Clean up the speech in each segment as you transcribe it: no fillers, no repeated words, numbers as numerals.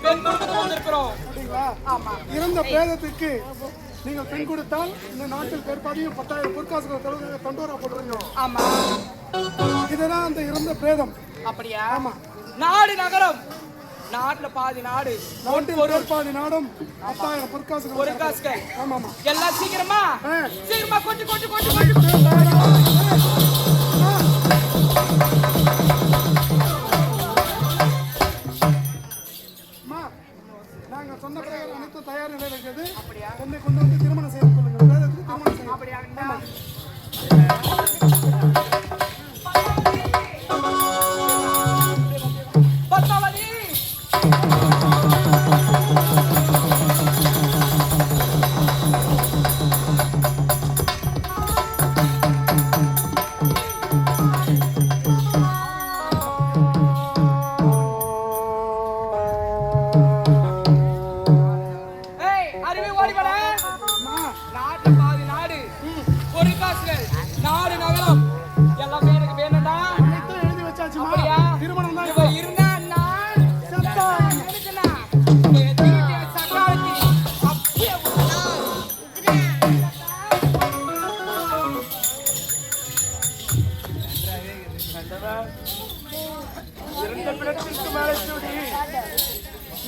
பெண் கொடுத்து வந்திருக்கிறோம். ஆமா. இறந்த பிரேதத்துக்கு நீங்கள் பெண் கொடுத்தால் இந்த நாட்டில் பெரும்பாலும் 10,000 பொற்காசுகள் தொண்டோரா போடுறீங்க. ஆமா, இதுதான் அந்த இறந்த பிரேதம். அப்படியா? ஆமா. நாடு நகரம், நாட்டுல பாதி நாடு, நாட்டில் பாதி நாடும் 10,000 பொற்காசுகள். பொற்காசுகள். ஆமா ஆமா. எல்லாம் சீக்கிரமா சீக்கிரமா கொண்டு கொண்டு கொண்டு நாங்க சொன்ன பிரகாரம் அனைத்து தயார் நிலையில் இருக்கிறது. அப்படியா? என்னை கொண்டு வந்து திருமணம் செய்து கொள்ளுங்கள். திருமணம் செய்ய. அப்படியா? பத்மாவதி,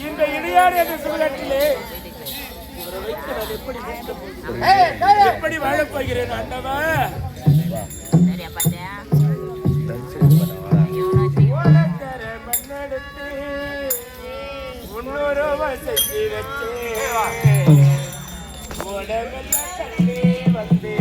இந்த இடையாறு என்ற சூழலிலே எப்படி வாழப் போகிறேன் ஆண்டவா? மண்ணெடுத்து முன்னூறு வசதி வச்சே உடம்பெல்லாம் கண்டே வந்தே